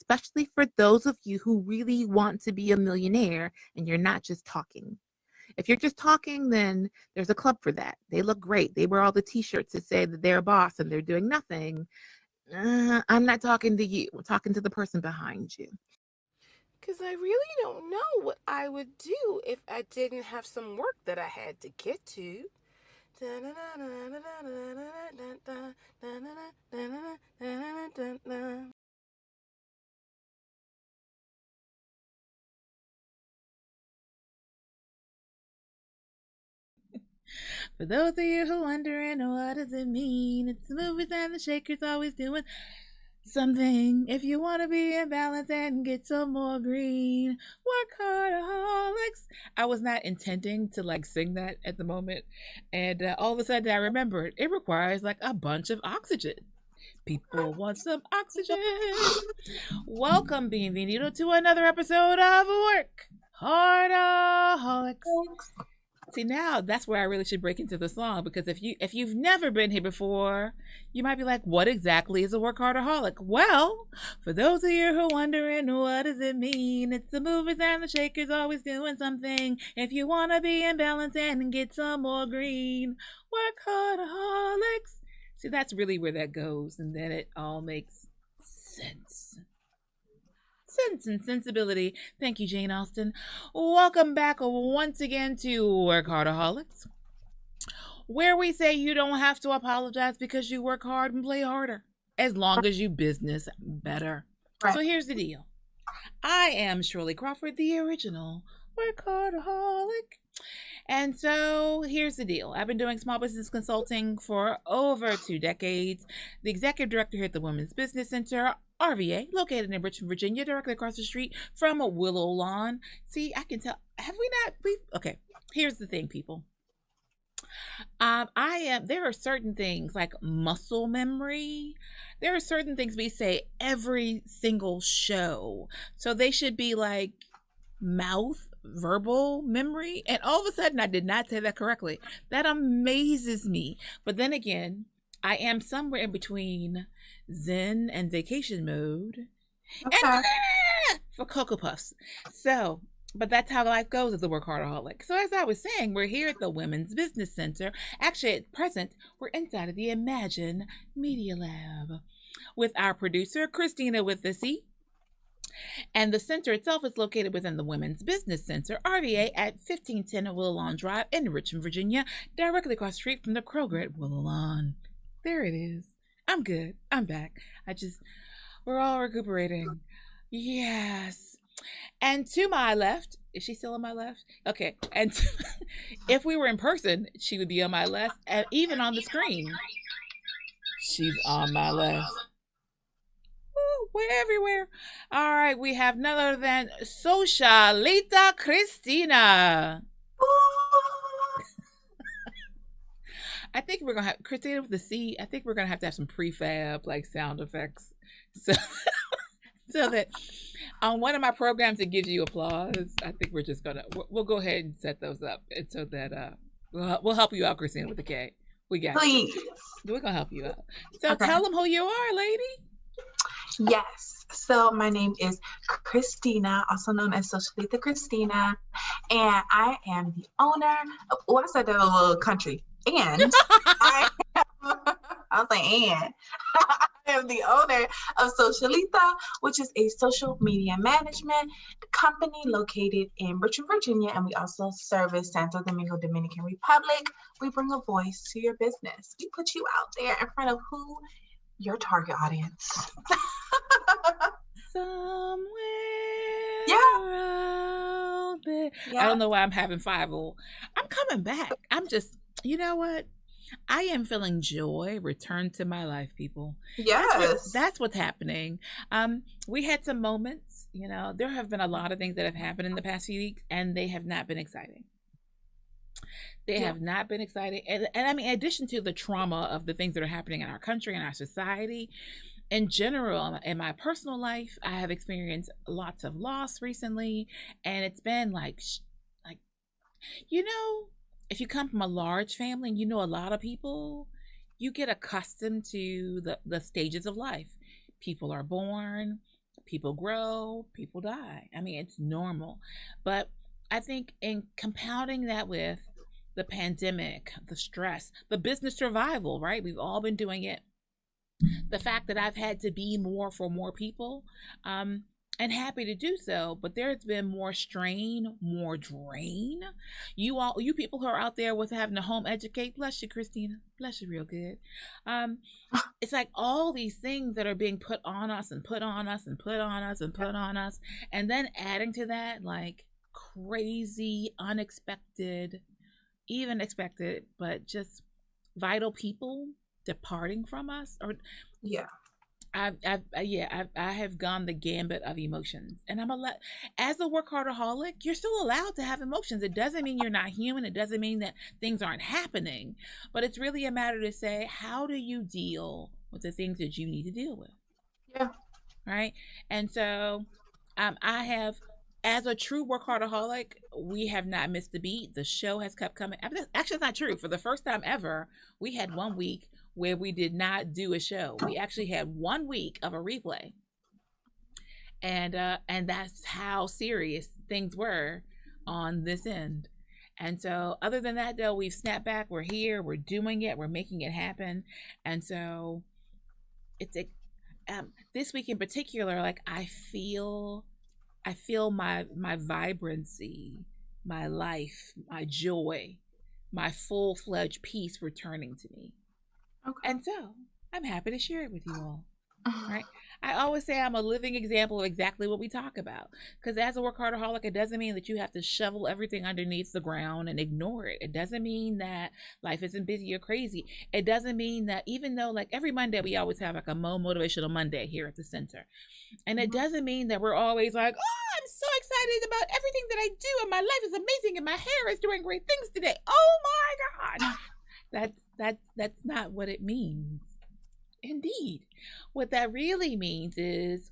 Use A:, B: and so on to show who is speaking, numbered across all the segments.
A: especially for those of you who really want to be a millionaire and you're not just talking. If you're just talking, then there's a club for that. They look great. They wear all the t-shirts that say that they're a boss and they're doing nothing. I'm not talking to you. I'm talking to the person behind you.
B: Because I really don't know what I would do if I didn't have some work that I had to get to.
A: For those of you who wondering what does it mean, it's the movies and the shakers always doing something. If you want to be in balance and get some more green, WorkHARDAholics. I was not intending to sing that at the moment, and all of a sudden I remembered it requires a bunch of oxygen. People want some oxygen. Welcome, bienvenido, to another episode of WorkHARDAholics. See, now that's where I really should break into the song, because if you've never been here before, you might be like, what exactly is a WorkHARDAholic? Well, for those of you who are wondering what does it mean, it's the movers and the shakers always doing something. If you want to be in balance and get some more green, WorkHARDAholics. See, that's really where that goes, and then it all makes sense. Sense and sensibility. Thank you, Jane Austen. Welcome back once again to WorkHARDAholics, where we say you don't have to apologize because you work hard and play harder, as long as you business better. Right. So here's the deal. I am Shirley Crawford, the original WorkHARDAholic. And so here's the deal. I've been doing small business consulting for over 2 decades. The executive director here at the Women's Business Center, RVA, located in Richmond, Virginia, directly across the street from a Willow Lawn. See, I can tell. Have we not? Okay, here's the thing, people. There are certain things like muscle memory. There are certain things we say every single show. So they should be like mouth verbal memory, and all of a sudden I did not say that correctly. That amazes me. But then again, I am somewhere in between Zen and vacation mode, okay, and for Cocoa Puffs. So, but that's how life goes as a WorkHARDAholic. So as I was saying, we're here at the Women's Business Center. Actually, at present, we're inside of the Imagine Media Lab with our producer, Christina with the C. And the center itself is located within the Women's Business Center, RVA, at 1510 Willow Lawn Drive in Richmond, Virginia, directly across the street from the Kroger at Willow Lawn. There it is. I'm good. I'm back. We're all recuperating. Yes. And to my left, is she still on my left? Okay. And if we were in person, she would be on my left, and even on the screen, she's on my left. We're everywhere. All right, we have none other than Socialita Christina. I think we're gonna have Christina with the C. I think we're gonna have to have some prefab sound effects, so that on one of my programs it gives you applause. I think we're just gonna we'll go ahead and set those up, and so that we'll help you out, Christina with the K. We got
C: Please.
A: We're gonna help you out. So okay. Tell them who you are, lady.
C: Yes. So my name is Christina, also known as Socialita Christina, and I am the owner of, I said that a little country. And I was like, and I am the owner of Socialita, which is a social media management company located in Richmond, Virginia, and we also service Santo Domingo, Dominican Republic. We bring a voice to your business. We put you out there in front of your target audience.
A: Somewhere
C: yeah.
A: out there. Yeah. I don't know why I'm having 5-0. I'm coming back. I'm just, you know what? I am feeling joy return to my life, people.
C: Yes.
A: That's what's happening. We had some moments, there have been a lot of things that have happened in the past few weeks, and they have not been exciting. They have not been exciting. And I mean, in addition to the trauma of the things that are happening in our country and our society, in general, in my personal life, I have experienced lots of loss recently. And it's been if you come from a large family and a lot of people, you get accustomed to the stages of life. People are born, People grow, people die. I mean, it's normal. But I think in compounding that with the pandemic, the stress, the business survival, right? We've all been doing it. The fact that I've had to be more for more people, and happy to do so, but there's been more strain, more drain. You people who are out there with having to home educate, bless you, Christina, bless you real good. It's like all these things that are being put on us and put on us and put on us and put on us, and then adding to that like crazy, unexpected, even expected, but just vital people departing from us. Or
C: Yeah.
A: I have gone the gambit of emotions, and as a workaholic, you're still allowed to have emotions. It doesn't mean you're not human. It doesn't mean that things aren't happening, but it's really a matter to say, how do you deal with the things that you need to deal with?
C: Yeah.
A: Right. And so, I have, as a true workaholic, we have not missed a beat. The show has kept coming. Actually, it's not true. For the first time ever, we had 1 week where we did not do a show. We actually had 1 week of a replay, and that's how serious things were on this end. And so, other than that, though, we've snapped back. We're here. We're doing it. We're making it happen. And so, it's this week in particular, like I feel my vibrancy, my life, my joy, my full-fledged peace returning to me.
C: Okay.
A: And so I'm happy to share it with you all. Right? I always say I'm a living example of exactly what we talk about. Because as a workaholic, it doesn't mean that you have to shovel everything underneath the ground and ignore it. It doesn't mean that life isn't busy or crazy. It doesn't mean that, even though like every Monday we always have like a Motivational Monday here at the center. And it doesn't mean that we're always like, oh, I'm so excited about everything that I do and my life is amazing and my hair is doing great things today. Oh my God. That's not what it means. Indeed. What that really means is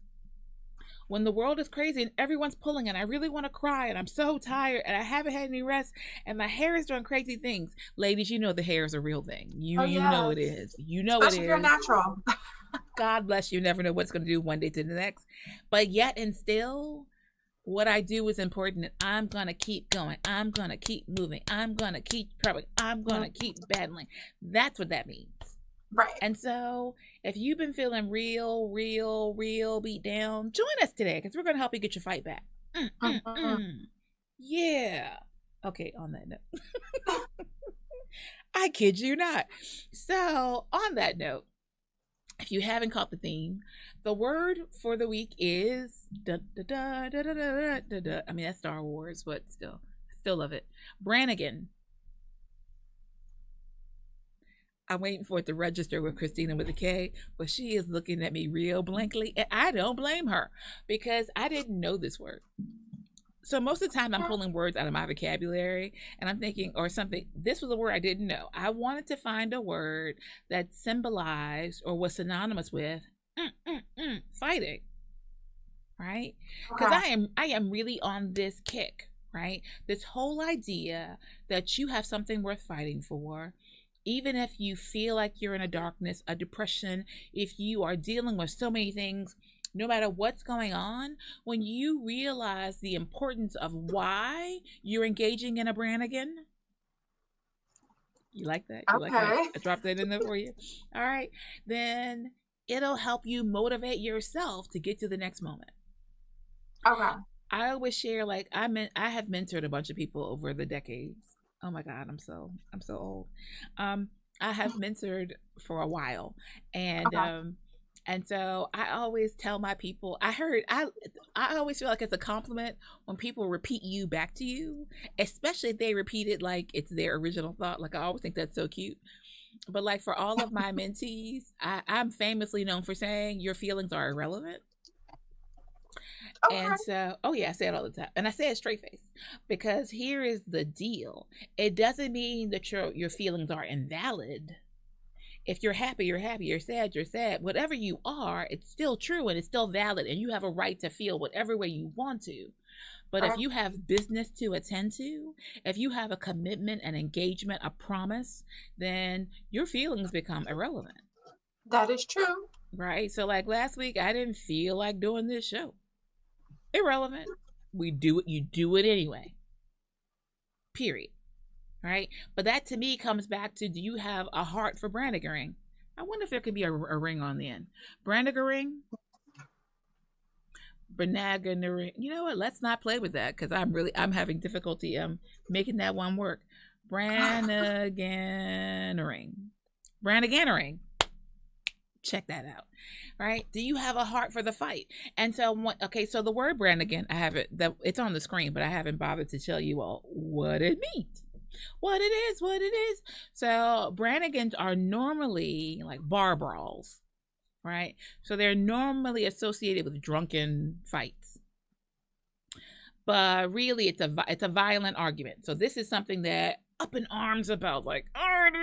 A: when the world is crazy and everyone's pulling and I really want to cry and I'm so tired and I haven't had any rest and my hair is doing crazy things. Ladies, you know the hair is a real thing. You know it is. You know
C: Especially
A: it is.
C: if you're natural.
A: God bless you. You never know what's going to do one day to the next. But yet and still, what I do is important, and I'm going to keep going. I'm going to keep moving. I'm going to keep probing. I'm going to keep battling. That's what that means.
C: Right.
A: And so if you've been feeling real beat down, join us today because we're going to help you get your fight back. Yeah. Okay, on that note. I kid you not. So on that note, if you haven't caught the theme, the word for the week is I mean, that's Star Wars, but still love it. Brannigan. I'm waiting for it to register with Christina with a K, but she is looking at me real blankly, and I don't blame her because I didn't know this word. So most of the time I'm pulling words out of my vocabulary and I'm thinking, or something, this was a word I didn't know. I wanted to find a word that symbolized or was synonymous with fighting, right? Because I am really on this kick, right? This whole idea that you have something worth fighting for, even if you feel like you're in a darkness, a depression, if you are dealing with so many things, no matter what's going on, when you realize the importance of why you're engaging in a Brannigan, you like that? You like that? I dropped that in there for you. All right. Then it'll help you motivate yourself to get to the next moment.
C: Okay.
A: I always share, like, I have mentored a bunch of people over the decades. Oh my God, I'm so old. I have mentored for a while, and so I always tell my people, I always feel like it's a compliment when people repeat you back to you, especially if they repeat it like it's their original thought. Like, I always think that's so cute. But like for all of my mentees, I'm famously known for saying your feelings are irrelevant. Okay. And so, oh yeah, I say it all the time. And I say it straight face because here is the deal. It doesn't mean that your feelings are invalid. If you're happy, you're happy. You're sad, you're sad. Whatever you are, it's still true and it's still valid. And you have a right to feel whatever way you want to. But if you have business to attend to, if you have a commitment, an engagement, a promise, then your feelings become irrelevant.
C: That is true.
A: right? So like last week, I didn't feel like doing this show. Irrelevant. We do it. You do it anyway. Period. Right? But that to me comes back to, do you have a heart for Brannigaring? I wonder if there could be a ring on the end. Brannigaring? Brannigaring. You know what? Let's not play with that because I'm having difficulty making that one work. Brannigaring. Brannigaring. Check that out. Right? Do you have a heart for the fight? And so, so the word Brannigan, I have it, it's on the screen, but I haven't bothered to tell you all what it means. What it is. So Brannigans are normally like bar brawls, right? So they're normally associated with drunken fights. But really, it's a violent argument. So this is something that up in arms about, like, kind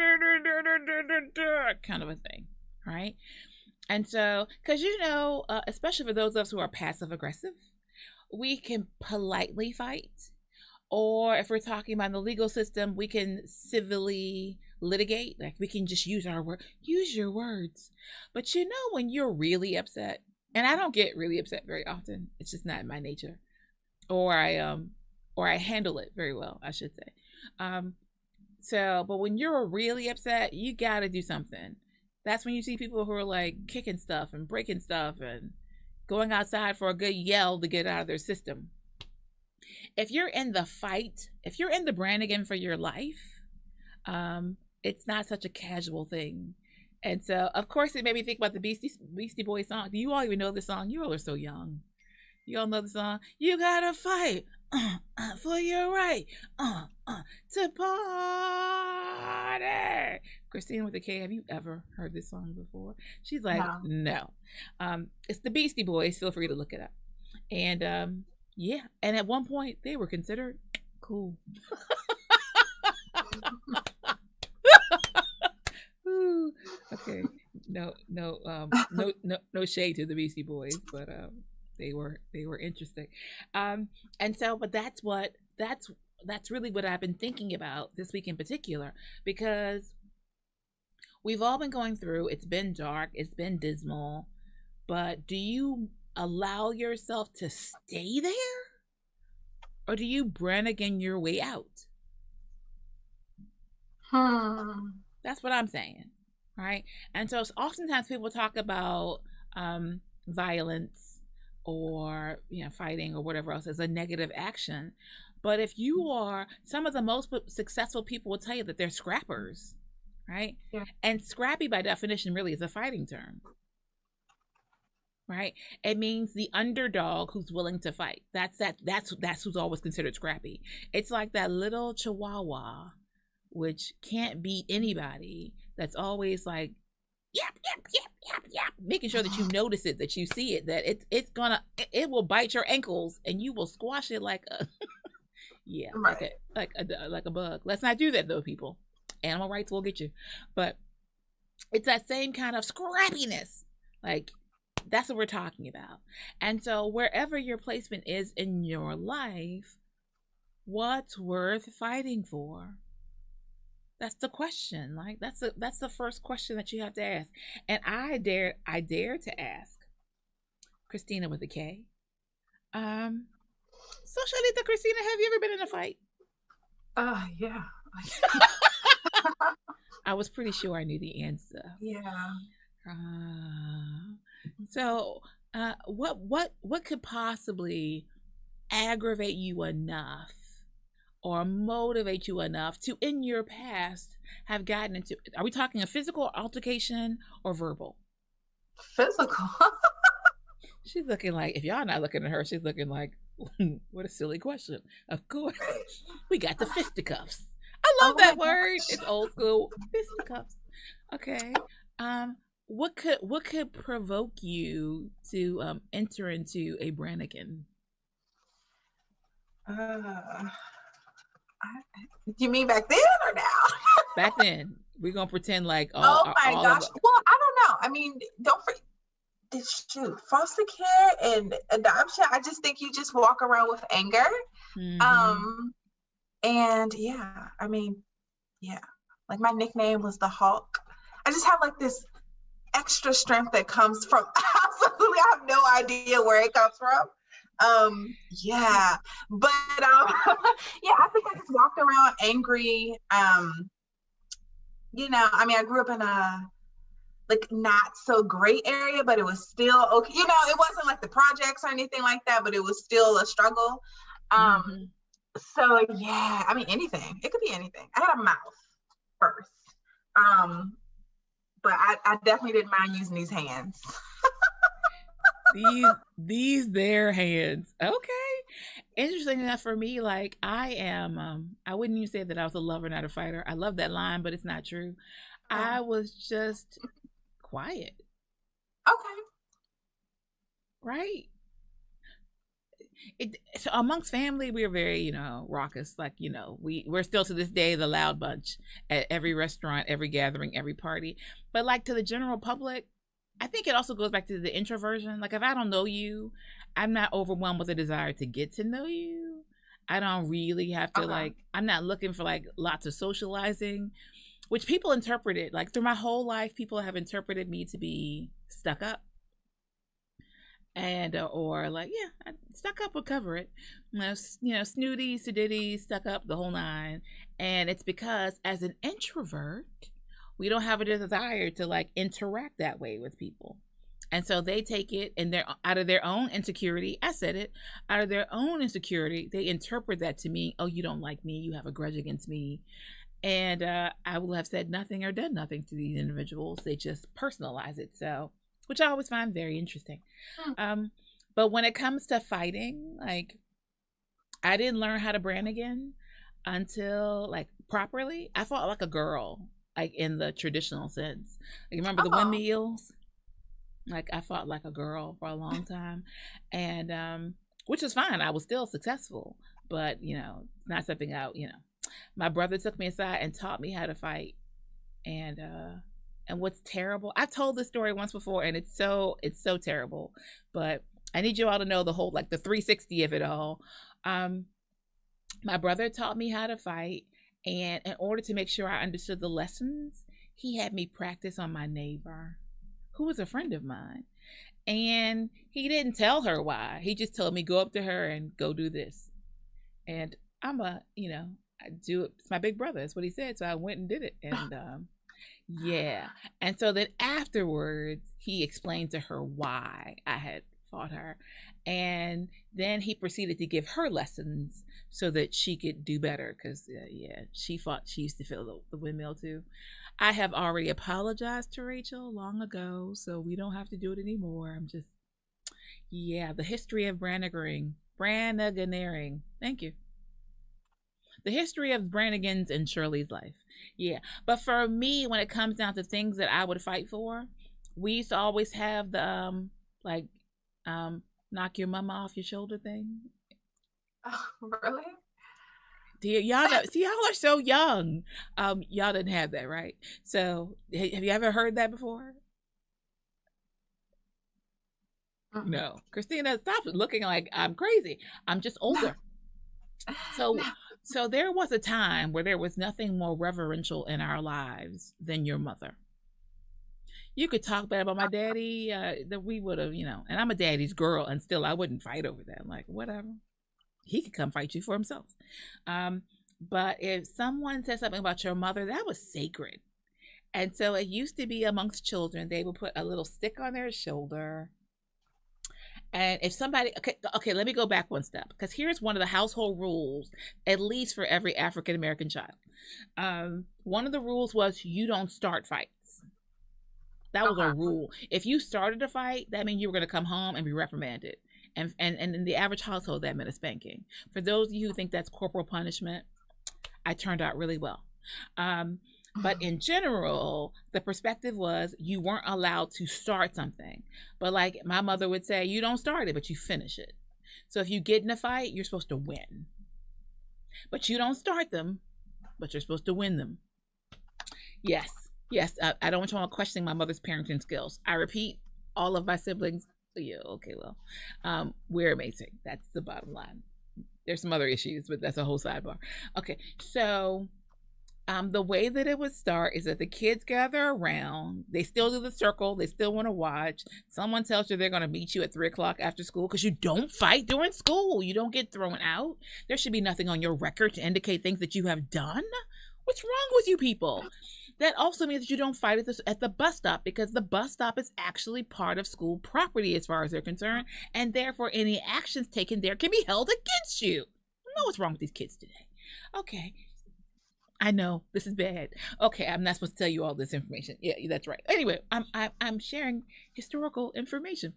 A: of a thing, right? And so, because especially for those of us who are passive aggressive, we can politely fight. Or if we're talking about the legal system, we can civilly litigate. Like, we can just use your words. But when you're really upset, and I don't get really upset very often, it's just not in my nature. Or I handle it very well, I should say. But when you're really upset, you got to do something. That's when you see people who are like kicking stuff and breaking stuff and going outside for a good yell to get out of their system. If you're in the fight, if you're in the Brannigan for your life, it's not such a casual thing. And so, of course, it made me think about the Beastie Boys song. Do you all even know the song? You all are so young. You all know the song? You gotta fight for your right to party. Christine with a K, have you ever heard this song before? She's like, no. It's the Beastie Boys. Feel free to look it up. And yeah, and at one point they were considered cool. Ooh, okay, no shade to the Beastie Boys, but they were interesting. And so, but that's really what I've been thinking about this week in particular, because we've all been going through. It's been dark. It's been dismal. But do you allow yourself to stay there, or do you Brannigan your way out? That's what I'm saying, right? And so oftentimes people talk about violence or fighting or whatever else as a negative action, but if you are, some of the most successful people will tell you that they're scrappers, right? Yeah. And scrappy by definition really is a fighting term. Right? It means the underdog who's willing to fight. That's who's always considered scrappy. It's like that little chihuahua, which can't beat anybody. That's always like, yap, yap, yap, yap, yap, making sure that you notice it, that you see it, that it will bite your ankles and you will squash it like a, yeah, right. like a bug. Let's not do that though, people. Animal rights will get you. But it's that same kind of scrappiness. Like, that's what we're talking about. And so wherever your placement is in your life, what's worth fighting for? That's the question. Like, that's the first question that you have to ask. And I dare to ask Christina with a K. So Shalita, Christina, have you ever been in a fight?
C: Yeah.
A: I was pretty sure I knew the answer.
C: Yeah.
A: So, what could possibly aggravate you enough or motivate you enough to, in your past, have gotten into? Are we talking a physical altercation or verbal?
C: Physical.
A: She's looking like, if y'all not looking at her, she's looking like, what a silly question. Of course, we got the fisticuffs. I love that word. It's old school. Fisticuffs. Okay. What could provoke you to enter into a Brannigan?
C: You mean back then or now?
A: Back then. We're gonna pretend like
C: oh my gosh. Well, I don't know. I mean, don't forget. Shoot, foster care and adoption. I just think you just walk around with anger. Mm-hmm. And yeah, I mean, yeah. Like my nickname was the Hawk. I just have like this extra strength that comes from absolutely, I have no idea where it comes from. Yeah, but yeah, I think I just walked around angry. You know, I mean, I grew up in a like not so great area, but it was still okay. You know, it wasn't like the projects or anything like that, but it was still a struggle. So yeah, I mean, anything. It could be anything. I had a mouth first. But I definitely didn't mind using these hands.
A: these their hands. Okay. Interesting enough for me, like I am, I wouldn't even say that I was a lover, not a fighter. I love that line, but it's not true. I was just quiet.
C: Okay.
A: Right. So amongst family, we are very, you know, raucous. Like, you know, we're still to this day the loud bunch at every restaurant, every gathering, every party. But like to the general public, I think it also goes back to the introversion. Like if I don't know you, I'm not overwhelmed with a desire to get to know you. I don't really have to like, I'm not looking for like lots of socializing, which people interpreted like through my whole life. People have interpreted me to be stuck up. And or like, yeah, stuck up would cover it. You know, snooty, sedity, stuck up, the whole nine. And it's because as an introvert, we don't have a desire to like interact that way with people. And so they take it and they're out of their own insecurity. I said it, out of their own insecurity, they interpret that to me. Oh, you don't like me. You have a grudge against me. And I will have said nothing or done nothing to these individuals. They just personalize it. So, which I always find very interesting. But when it comes to fighting, like I didn't learn how to brand again until like properly. I fought like a girl, like in the traditional sense. Like, remember the windmills? Like I fought like a girl for a long time, and which was fine. I was still successful, but you know, not something out. You know, my brother took me aside and taught me how to fight, and what's terrible, I told this story once before and it's so terrible, but I need you all to know the whole, like the 360 of it all. My brother taught me how to fight, and in order to make sure I understood the lessons, he had me practice on my neighbor, who was a friend of mine. And he didn't tell her why. He just told me, go up to her and go do this. And I'm you know, I do it. It's my big brother. That's what he said. So I went and did it. And yeah. And so then afterwards, he explained to her why I had fought her. And then he proceeded to give her lessons so that she could do better. Because, yeah, she used to feel the windmill too. I have already apologized to Rachel long ago, so we don't have to do it anymore. I'm just, yeah, the history of Branniganeering. Thank you. The history of Brannigans in Shirley's life. Yeah. But for me, when it comes down to things that I would fight for, we used to always have the, knock your mama off your shoulder thing.
C: Oh, really?
A: Y'all know, see, y'all are so young. Y'all didn't have that, right? So have you ever heard that before? No. Christina, stop looking like I'm crazy. I'm just older. So there was a time where there was nothing more reverential in our lives than your mother. You could talk bad about my daddy, that we would have, you know, and I'm a daddy's girl, and still I wouldn't fight over that. Like, whatever. He could come fight you for himself. But if someone said something about your mother, that was sacred. And so it used to be amongst children, they would put a little stick on their shoulder. And if somebody, okay, let me go back one step, because here's one of the household rules, at least for every African-American child. One of the rules was you don't start fights. That was a rule. If you started a fight, that meant you were going to come home and be reprimanded. And in the average household, that meant a spanking. For those of you who think that's corporal punishment, I turned out really well. But in general, the perspective was you weren't allowed to start something. But like my mother would say, you don't start it, but you finish it. So if you get in a fight, you're supposed to win. But you don't start them, but you're supposed to win them. Yes. I don't want you all questioning my mother's parenting skills. I repeat, all of my siblings, yeah, okay, well, we're amazing. That's the bottom line. There's some other issues, but that's a whole sidebar. Okay, so The way that it would start is that the kids gather around. They still do the circle. They still want to watch. Someone tells you they're going to meet you at 3:00 after school because you don't fight during school. You don't get thrown out. There should be nothing on your record to indicate things that you have done. What's wrong with you people? That also means that you don't fight at the bus stop, because the bus stop is actually part of school property as far as they're concerned, and therefore any actions taken there can be held against you. I know what's wrong with these kids today. Okay. I know this is bad. Okay, I'm not supposed to tell you all this information. Yeah, that's right. Anyway, I'm sharing historical information.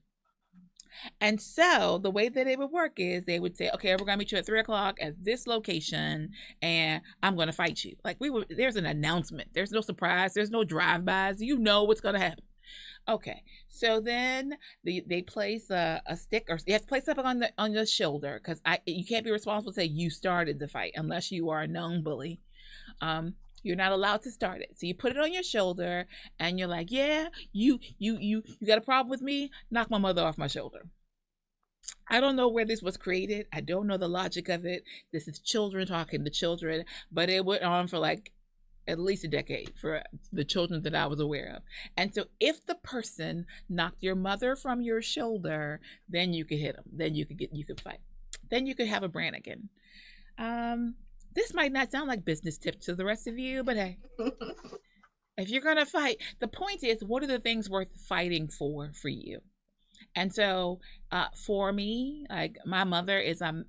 A: And so the way that it would work is they would say, okay, we're going to meet you at 3:00 at this location, and I'm going to fight you. Like there's an announcement. There's no surprise. There's no drive-bys. You know what's going to happen. Okay, so then they place a stick, or you have to place something on your shoulder, because you can't be responsible to say you started the fight unless you are a known bully. You're not allowed to start it. So you put it on your shoulder and you're like, yeah, you got a problem with me? Knock my mother off my shoulder. I don't know where this was created. I don't know the logic of it. This is children talking to children, but it went on for like at least a decade for the children that I was aware of. And so if the person knocked your mother from your shoulder, then you could hit them. Then you could fight. Then you could have a Brannigan. This might not sound like business tips to the rest of you, but hey, if you're going to fight, the point is, what are the things worth fighting for you? And so for me, like my mother is a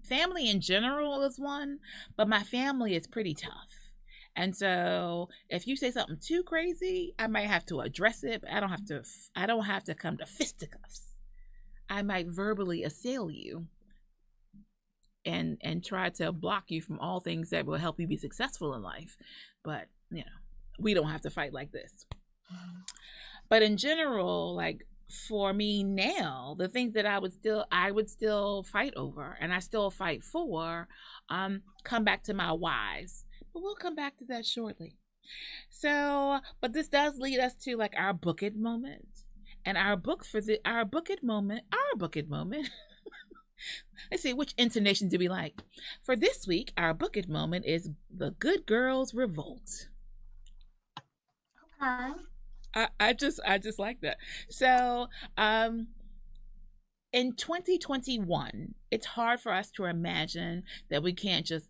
A: family in general is one, but my family is pretty tough. And so if you say something too crazy, I might have to address it, but I don't have to come to fisticuffs. I might verbally assail you and try to block you from all things that will help you be successful in life. But, we don't have to fight like this. But in general, like for me now, the things that I would still fight over, and I still fight for, come back to my whys. But we'll come back to that shortly. So, but this does lead us to like our book it moment. And our book it moment. Let's see, which intonation do we like? For this week, our book it moment is The Good Girls Revolt.
C: Okay.
A: I just like that. So, in 2021, it's hard for us to imagine that we can't just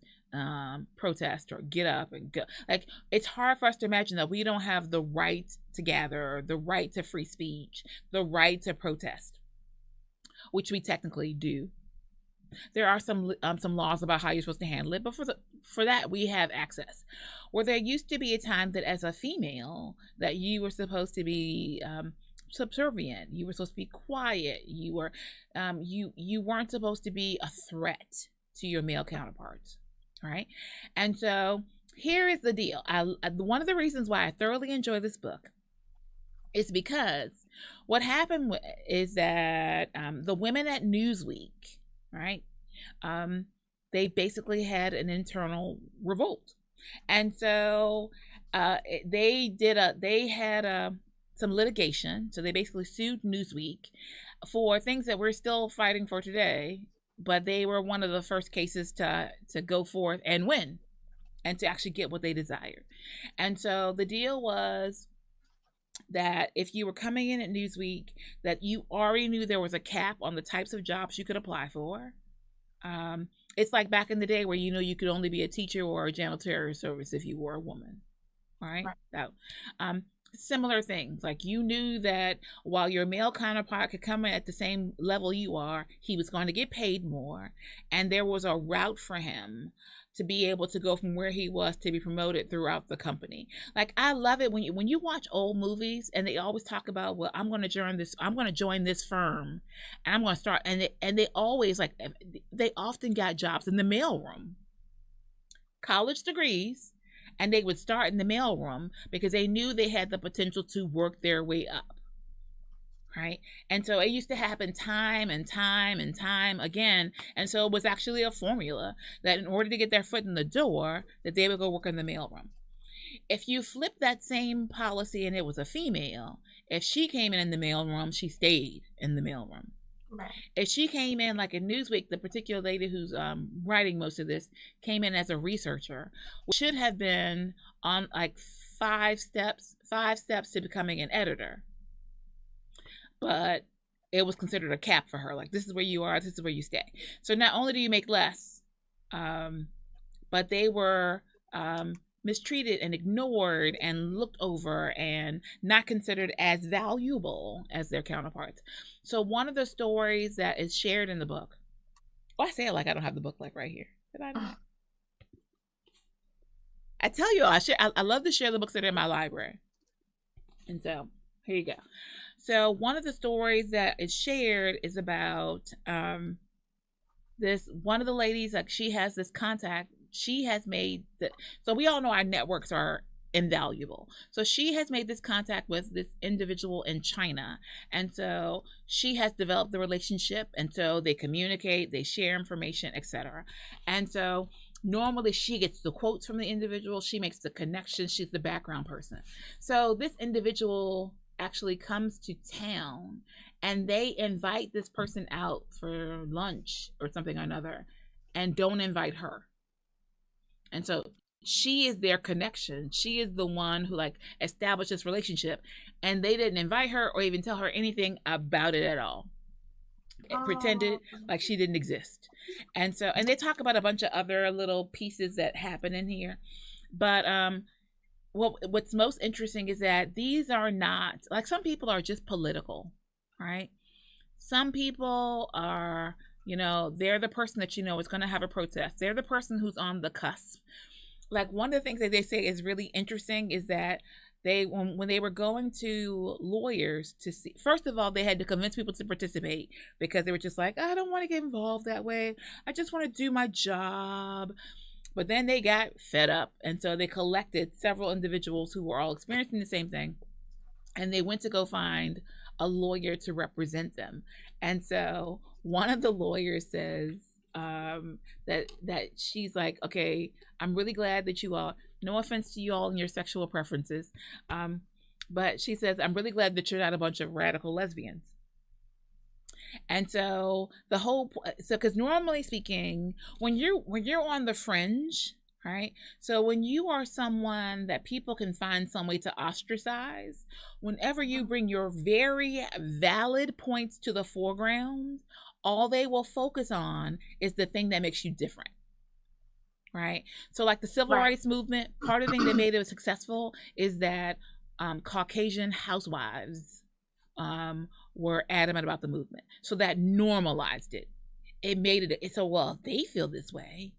A: protest or get up and go. Like, it's hard for us to imagine that we don't have the right to gather, the right to free speech, the right to protest, which we technically do. There are some laws about how you're supposed to handle it, but for that we have access. Where there used to be a time that as a female that you were supposed to be subservient, you were supposed to be quiet, you were you weren't supposed to be a threat to your male counterparts, right? And so here is the deal. One of the reasons why I thoroughly enjoy this book is because what happened is that the women at Newsweek, right? They basically had an internal revolt, and so they had some litigation. So they basically sued Newsweek for things that we're still fighting for today, but they were one of the first cases to go forth and win, and to actually get what they desired. And so the deal was that if you were coming in at Newsweek, that you already knew there was a cap on the types of jobs you could apply for. It's like back in the day where you could only be a teacher or a janitorial service if you were a woman, right? So, similar things, like you knew that while your male counterpart could come in at the same level you are, he was going to get paid more, and there was a route for him to be able to go from where he was to be promoted throughout the company. Like, I love it when you watch old movies and they always talk about, well, I'm going to join this firm, and I'm going to start, and they always, like, they often got jobs in the mailroom, college degrees, and they would start in the mailroom because they knew they had the potential to work their way up. Right? And so it used to happen time and time and time again. And so it was actually a formula that in order to get their foot in the door, that they would go work in the mailroom. If you flip that same policy and it was a female, if she came in the mailroom, she stayed in the mailroom.
C: Right.
A: If she came in like in Newsweek, the particular lady who's writing most of this came in as a researcher, which should have been on like five steps to becoming an editor. But it was considered a cap for her. Like, this is where you are, this is where you stay. So not only do you make less, but they were mistreated and ignored and looked over and not considered as valuable as their counterparts. So one of the stories that is shared in the book, oh, I say it like I don't have the book like right here. Did I not? I tell you, I love to share the books that are in my library. And so here you go. So one of the stories that is shared is about this one of the ladies, like she has this contact. She has made that, so we all know our networks are invaluable. So she has made this contact with this individual in China. And so she has developed the relationship. And so they communicate, they share information, etc. And so normally she gets the quotes from the individual. She makes the connections. She's the background person. So this individual actually comes to town and they invite this person out for lunch or something or another and don't invite her. And so she is their connection. She is the one who like established this relationship, and they didn't invite her or even tell her anything about it at all. It pretended like she didn't exist. And so, and they talk about a bunch of other little pieces that happen in here. But what's most interesting is that these are not, like, some people are just political, right? Some people are, you know, they're the person that you know is going to have a protest. They're the person who's on the cusp. Like, one of the things that they say is really interesting is that they, when they were going to lawyers to see, first of all, they had to convince people to participate because they were just like, I don't want to get involved that way. I just want to do my job. But then they got fed up. And so they collected several individuals who were all experiencing the same thing. And they went to go find a lawyer to represent them. And so one of the lawyers says that she's like, okay, I'm really glad that you all, no offense to you all and your sexual preferences, but she says, I'm really glad that you're not a bunch of radical lesbians. And so the whole, so because normally speaking, when you're on the fringe, right? So when you are someone that people can find some way to ostracize, whenever you bring your very valid points to the foreground, all they will focus on is the thing that makes you different, right? So like the civil rights movement, part of the thing that made it successful is that Caucasian housewives were adamant about the movement. So that normalized it. It made it, so, well, if they feel this way,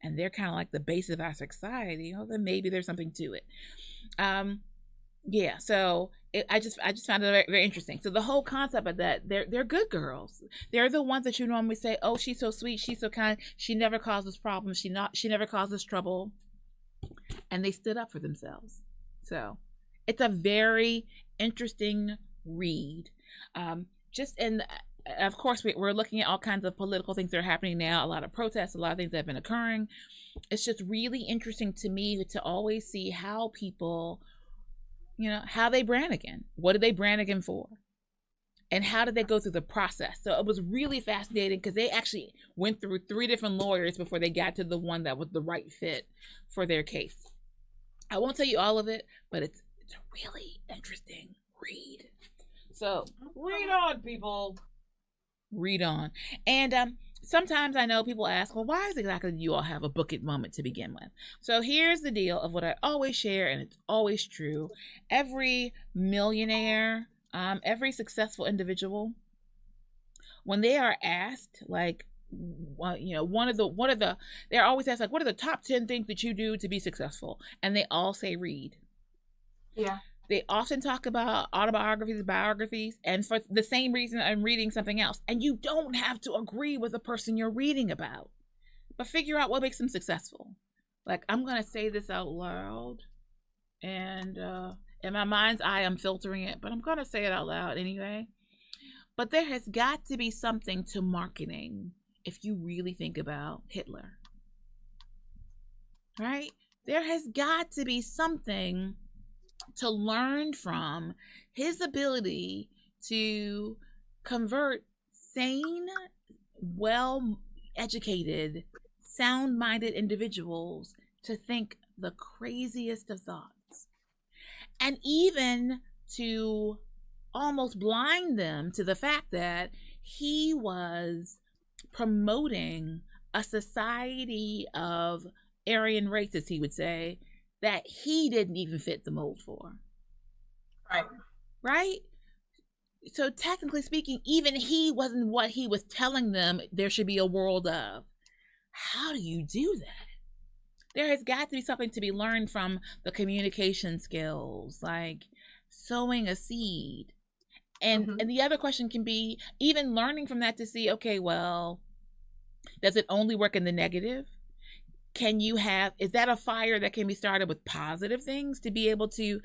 A: and they're kind of like the base of our society, well, then maybe there's something to it. Yeah, so I just found it very, very interesting. So the whole concept of that, they're good girls. They're the ones that you normally say, oh, she's so sweet, she's so kind, she never causes problems, she never causes trouble. And they stood up for themselves. So it's a very interesting read. Of course, we're looking at all kinds of political things that are happening now, a lot of protests, a lot of things that have been occurring. It's just really interesting to me to always see how people, you know, how they brand again. What did they brand again for? And how did they go through the process? So it was really fascinating because they actually went through 3 different lawyers before they got to the one that was the right fit for their case. I won't tell you all of it, but it's a really interesting read. So read on, people. Read on. And sometimes I know people ask, well, why exactly do you all have a book it moment to begin with? So here's the deal of what I always share, and it's always true. Every millionaire, every successful individual, when they are asked, like, you know, they're always asked, like, what are the top 10 things that you do to be successful? And they all say read.
C: Yeah.
A: They often talk about autobiographies, biographies, and for the same reason I'm reading something else. And you don't have to agree with the person you're reading about, but figure out what makes them successful. Like, I'm going to say this out loud, and in my mind's eye, I'm filtering it, but I'm going to say it out loud anyway. But there has got to be something to marketing if you really think about Hitler, right? There has got to be something to learn from his ability to convert sane, well-educated, sound-minded individuals to think the craziest of thoughts, and even to almost blind them to the fact that he was promoting a society of Aryan races, he would say, that he didn't even fit the mold for.
C: Right.
A: Right? So technically speaking, even he wasn't what he was telling them there should be a world of. How do you do that? There has got to be something to be learned from the communication skills, like sowing a seed. And the other question can be even learning from that to see, okay, well, does it only work in the negative? Is that a fire that can be started with positive things to be able to,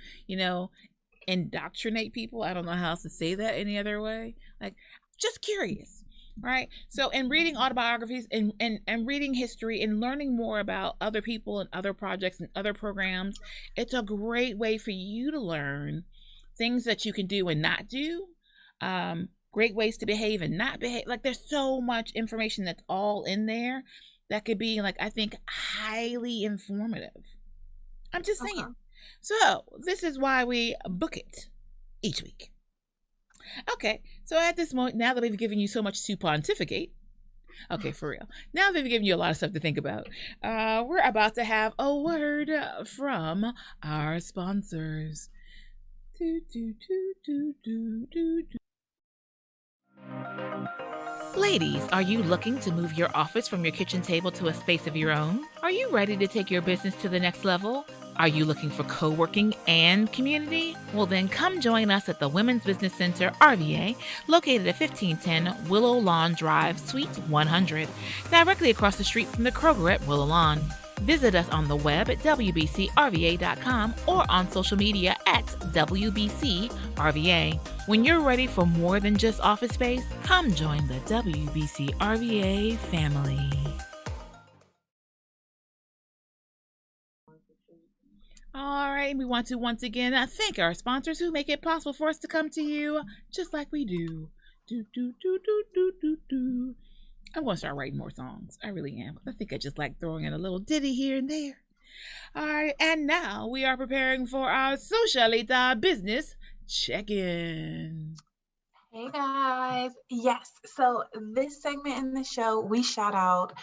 A: indoctrinate people? I don't know how else to say that any other way. Like, just curious, right? So in reading autobiographies and reading history and learning more about other people and other projects and other programs, it's a great way for you to learn things that you can do and not do, great ways to behave and not behave. Like, there's so much information that's all in there that could be, like, I think, highly informative. I'm just saying. So this is why we book it each week. Okay, so at this moment, now that we've given you so much to pontificate, okay, for real, now that we've given you a lot of stuff to think about, we're about to have a word from our sponsors. Ladies, are you looking to move your office from your kitchen table to a space of your own? Are you ready to take your business to the next level? Are you looking for co-working and community? Well, then come join us at the Women's Business Center, RVA, located at 1510 Willow Lawn Drive, Suite 100, directly across the street from the Kroger at Willow Lawn. Visit us on the web at wbcrva.com or on social media at WBCRVA. When you're ready for more than just office space, come join the WBCRVA family. All right, we want to once again thank our sponsors who make it possible for us to come to you just like we do. I'm going to start writing more songs. I really am. I think I just like throwing in a little ditty here and there. All right, and now we are preparing for our Socialita Business Check-in.
C: Hey guys. Yes, so this segment in the show, we shout out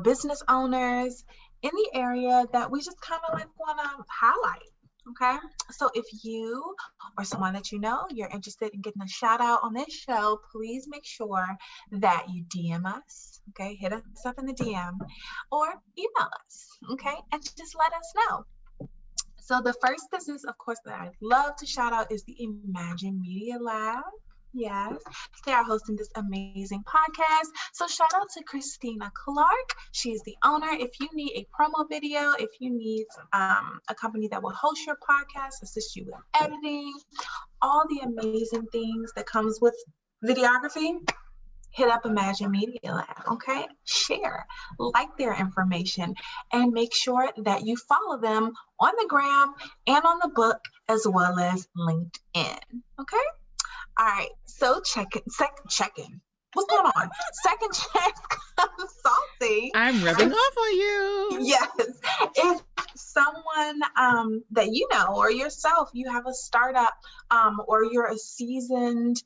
C: business owners in the area that we just kind of like want to highlight. Okay, so if you or someone that you know, you're interested in getting a shout out on this show, please make sure that you DM us, okay? Hit us up in the DM or email us, okay? And just let us know. So the first business, of course, that I'd love to shout out is the Imagine Media Lab. Yes, they are hosting this amazing podcast. So shout out to Christina Clark. She's the owner. If you need a promo video, if you need a company that will host your podcast, assist you with editing, all the amazing things that comes with videography, hit up Imagine Media Lab, okay? Share, like their information, and make sure that you follow them on the gram and on the book as well as LinkedIn, okay? All right, so check-in. What's going on? Second Chance Consulting.
A: I'm rubbing off on you.
C: Yes. If someone that you know or yourself, you have a startup or you're a seasoned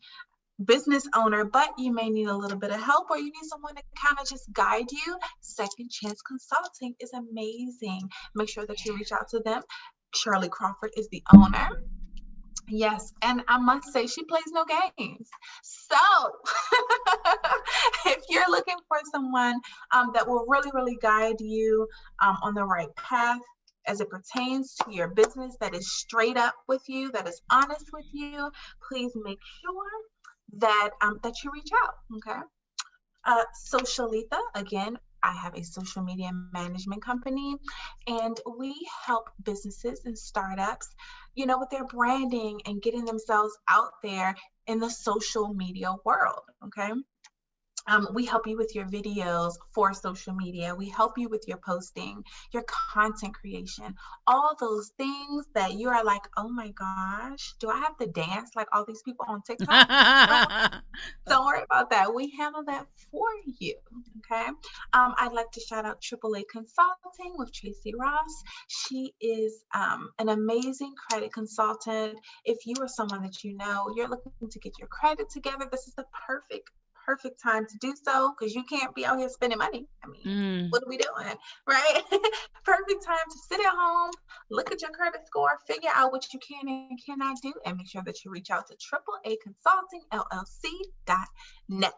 C: business owner, but you may need a little bit of help or you need someone to kind of just guide you, Second Chance Consulting is amazing. Make sure that you reach out to them. Shirley Crawford is the owner. Yes, and I must say she plays no games. So if you're looking for someone that will really, really guide you on the right path as it pertains to your business, that is straight up with you, that is honest with you, please make sure that you reach out, okay? Socialita, again, I have a social media management company, and we help businesses and startups, with their branding and getting themselves out there in the social media world, okay? We help you with your videos for social media. We help you with your posting, your content creation, all those things that you are like, oh my gosh, do I have to dance like all these people on TikTok? Don't worry about that. We handle that for you. Okay. I'd like to shout out AAA Consulting with Tracy Ross. She is an amazing credit consultant. If you are someone that you know, you're looking to get your credit together, this is the perfect time to do so, because you can't be out here spending money. I mean, what are we doing, right? Perfect time to sit at home, look at your credit score, figure out what you can and cannot do, and make sure that you reach out to AAA Consulting LLC.net.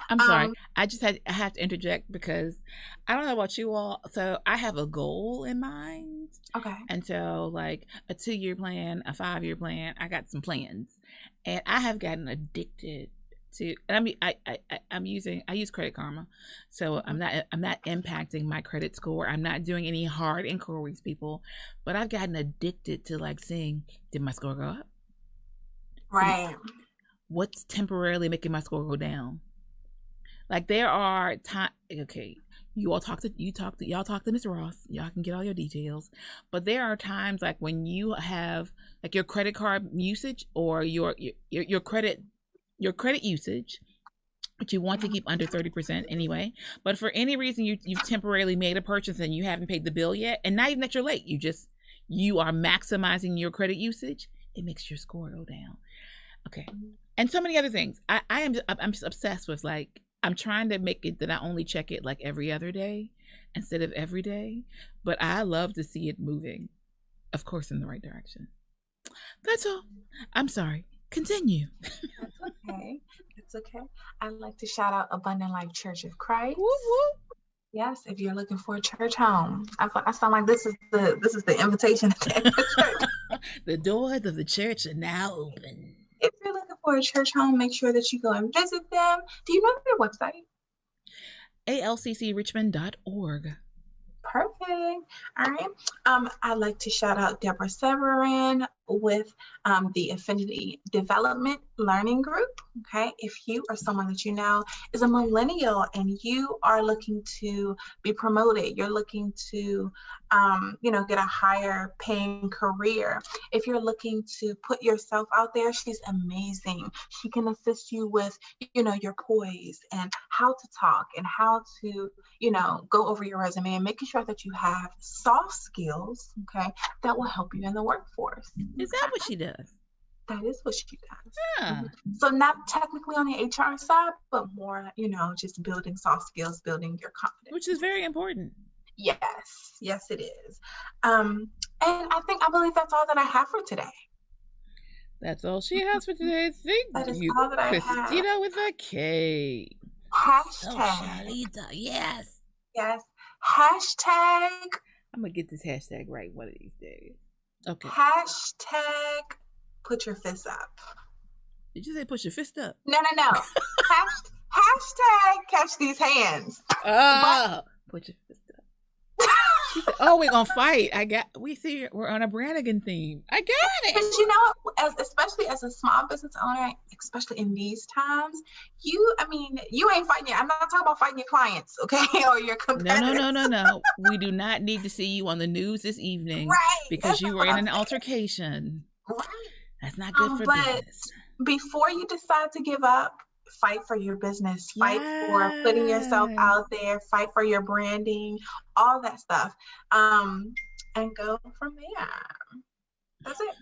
A: I'm sorry. I have to interject because I don't know about you all. So I have a goal in mind.
C: Okay.
A: And so like a 2-year plan, a 5-year plan, I got some plans, and I have gotten addicted to, and I mean, I use Credit Karma, so I'm not impacting my credit score. I'm not doing any hard inquiries, people, but I've gotten addicted to like seeing, did my score go up?
C: Right.
A: What's temporarily making my score go down? Like there are times, okay, y'all talk to Ms. Ross. Y'all can get all your details, but there are times like when you have like your credit card usage or your credit usage, but you want to keep under 30% anyway. But for any reason you've temporarily made a purchase and you haven't paid the bill yet, and not even that you're late, you are maximizing your credit usage, it makes your score go down. Okay. And so many other things. I'm just obsessed with, like, I'm trying to make it that I only check it like every other day instead of every day. But I love to see it moving, of course, in the right direction. That's all. I'm sorry. Continue.
C: That's okay. It's okay. I'd like to shout out Abundant Life Church of Christ.
A: Woo woo.
C: Yes, if you're looking for a church home, I sound like this is the invitation to the church.
A: The doors of the church are now open.
C: If you're looking for a church home, make sure that you go and visit them. Do you know their website?
A: alccchrichmond.org.
C: Perfect. All right. I'd like to shout out Deborah Severin with the Affinity Development Learning Group. Okay. If you or someone that you know is a millennial and you are looking to be promoted, you're looking to, get a higher paying career. If you're looking to put yourself out there, she's amazing. She can assist you with, your poise and how to talk and how to, go over your resume and making sure that you have soft skills, okay, that will help you in the workforce.
A: Is that what she does?
C: That is what she does.
A: Yeah.
C: So not technically on the HR side, but more, just building soft skills, building your confidence.
A: Which is very important.
C: Yes, it is. And I believe that's all that I have for today.
A: That's all she has for today.
C: That is all that I have.
A: Christina with a K.
C: Hashtag.
A: Yes.
C: Yes. Hashtag.
A: I'm going to get this hashtag right one of these days. Okay.
C: Hashtag put your fist up.
A: Did you say put your fist up?
C: No. Hashtag catch these hands.
A: Oh, put your fist up. She said, "Oh, we're gonna fight." We're on a Brannigan theme. I got it.
C: But especially as a small business owner, especially in these times, you ain't fighting. I'm not talking about fighting your clients, okay, or your competitors.
A: No. We do not need to see you on the news this evening,
C: right?
A: Because you were in an altercation.
C: Right.
A: That's not good for business.
C: Before you decide to give up, fight for your business, fight for putting yourself out there, fight for your branding, all that stuff, and go from there. That's it.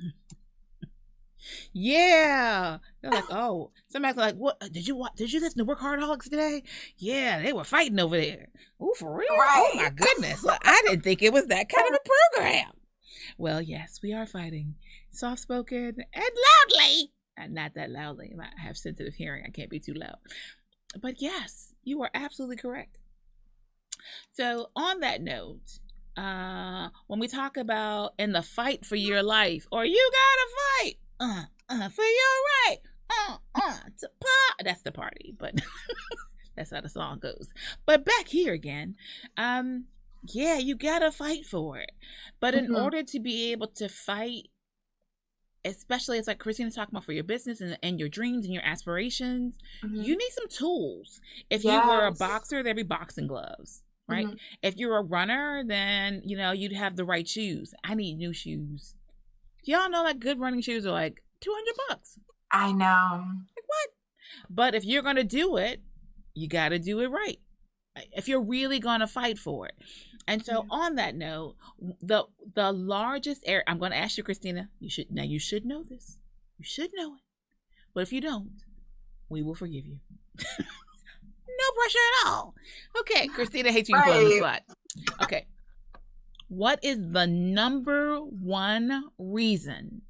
A: Yeah. They're like, oh, somebody's like, what? Did you listen to WorkHARDaholics today? Yeah, they were fighting over there. Oh, for real?
C: Right.
A: Oh my goodness. Well, I didn't think it was that kind of a program. Well, yes, we are fighting. Soft-spoken and loudly. Not that loudly. I have sensitive hearing. I can't be too loud. But yes, you are absolutely correct. So on that note, when we talk about in the fight for your life, or you gotta fight for your right, that's the party, but that's how the song goes. But back here again, yeah, you gotta fight for it. But in order to be able to fight especially it's like Christina's talking about for your business and your dreams and your aspirations, you need some tools. If you were a boxer, there'd be boxing gloves, right? If you're a runner, then, you know, you'd have the right shoes. I need new shoes. Y'all know like good running shoes are like $200.
C: I know.
A: Like what? But if you're going to do it, you got to do it right. If you're really going to fight for it. And so on that note, the largest area, I'm going to ask you, Christina, you should know this. You should know it. But if you don't, we will forgive you. No pressure at all. Okay, Christina hates you put on the spot. Okay. What is the number one reason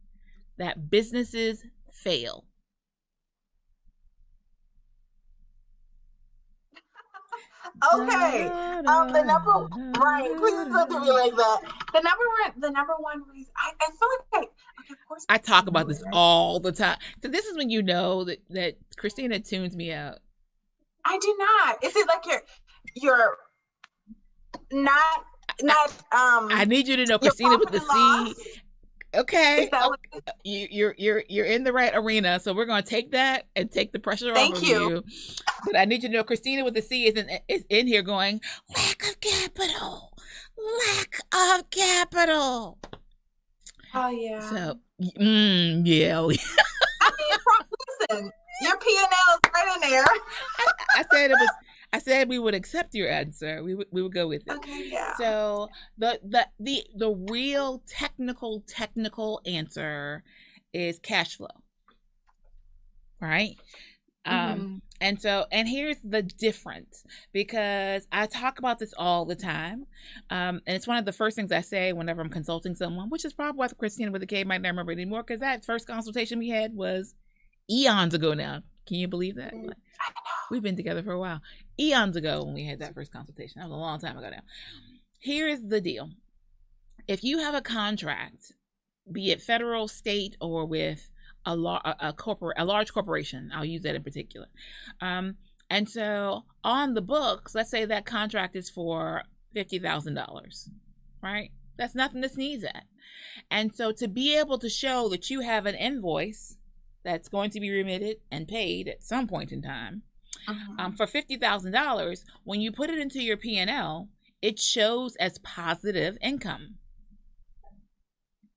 A: that businesses fail?
C: Okay. The number please look at me like that. The number one reason I feel like okay, of course
A: I talk about this all the time. So this is when you know that Christina tunes me out.
C: I do not. Is it like you're not
A: I need you to know Christina with the C. Okay. You're in the right arena, so we're going to take that and take the pressure off of you. But I need you to know Christina with the C is in here going, lack of capital.
C: Oh yeah.
A: So yeah.
C: I mean, listen, your P&L is right in there.
A: I said we would accept your answer. We would go with it.
C: Okay, yeah.
A: So the real technical answer is cash flow. Right? And here's the difference, because I talk about this all the time. And it's one of the first things I say whenever I'm consulting someone, which is probably why Christina with the K might not remember anymore, because that first consultation we had was eons ago now. Can you believe that? Like, we've been together for a while. Eons ago when we had that first consultation. That was a long time ago now. Here is the deal. If you have a contract, be it federal, state, or with a large corporation, I'll use that in particular. And so on the books, let's say that contract is for $50,000, right? That's nothing to sneeze at. And so to be able to show that you have an invoice that's going to be remitted and paid at some point in time, for $50,000, when you put it into your P&L, it shows as positive income,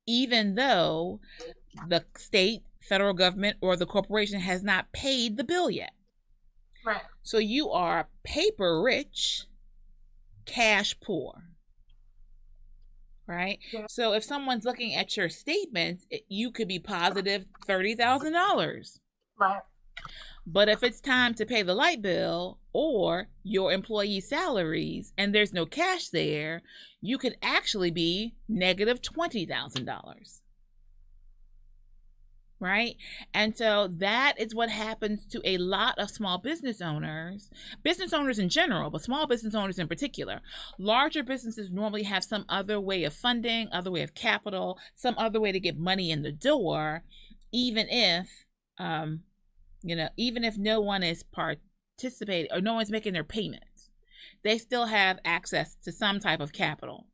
A: even though the state, federal government, or the corporation has not paid the bill yet.
C: Right.
A: So you are paper rich, cash poor. Right? Yeah. So if someone's looking at your statements, you could be positive $30,000.
C: Right.
A: But if it's time to pay the light bill or your employee salaries and there's no cash there, you could actually be negative $20,000. Right? And so that is what happens to a lot of small business owners in general, but small business owners in particular. Larger businesses normally have some other way of funding, other way of capital, some other way to get money in the door, even if, even if no one is participating or no one's making their payments. They still have access to some type of capital.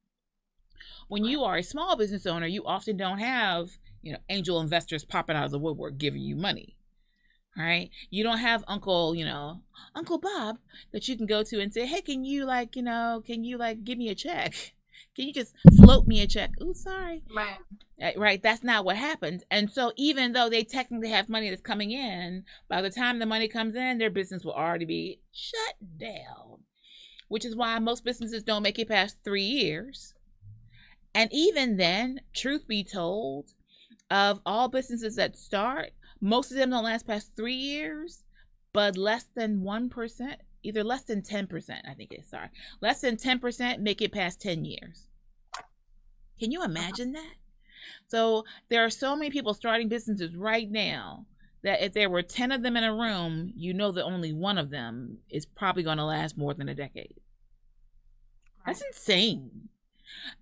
A: When you are a small business owner, you often don't have angel investors popping out of the woodwork giving you money, right? You don't have Uncle Bob that you can go to and say, hey, can you give me a check? Can you just float me a check? Oh, sorry. Right. That's not what happens. And so even though they technically have money that's coming in, by the time the money comes in, their business will already be shut down, which is why most businesses don't make it past 3 years. And even then, truth be told, of all businesses that start, most of them don't last past 3 years, but less than 1%, either less than 10%, less than 10% make it past 10 years. Can you imagine that? So there are so many people starting businesses right now that if there were 10 of them in a room, that only one of them is probably going to last more than a decade. That's insane.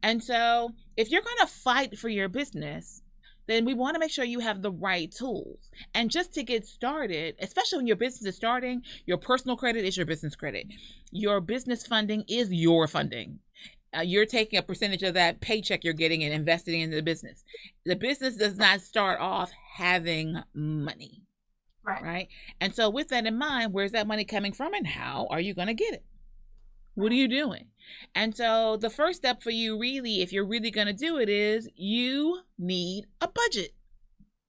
A: And so if you're going to fight for your business, then we want to make sure you have the right tools. And just to get started, especially when your business is starting, your personal credit is your business credit. Your business funding is your funding. you're taking a percentage of that paycheck you're getting and investing in the business. The business does not start off having money, right? And so with that in mind, where's that money coming from and how are you going to get it? What are you doing? And so the first step for you really, if you're really going to do it, is you need a budget.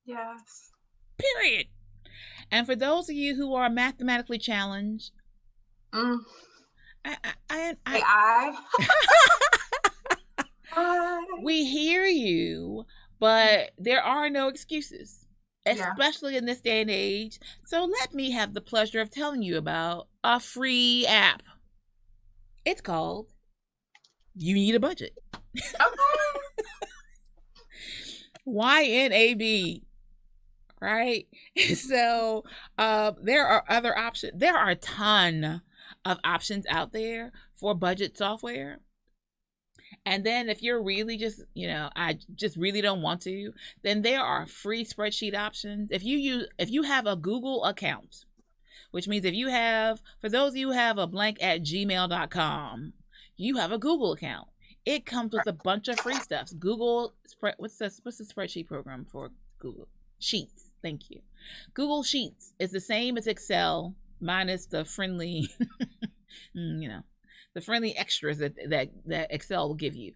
C: Yes.
A: Period. And for those of you who are mathematically challenged, we hear you, but there are no excuses, especially in this day and age. So let me have the pleasure of telling you about a free app. It's called You Need a Budget. YNAB. Right? So there are other options. There are a ton of options out there for budget software. And then if you're really just, I just really don't want to, then there are free spreadsheet options. If you have a Google account, which means for those of you who have a blank@gmail.com, you have a Google account. It comes with a bunch of free stuff. What's the spreadsheet program for Google? Sheets. Thank you. Google Sheets is the same as Excel minus the friendly, the friendly extras that Excel will give you.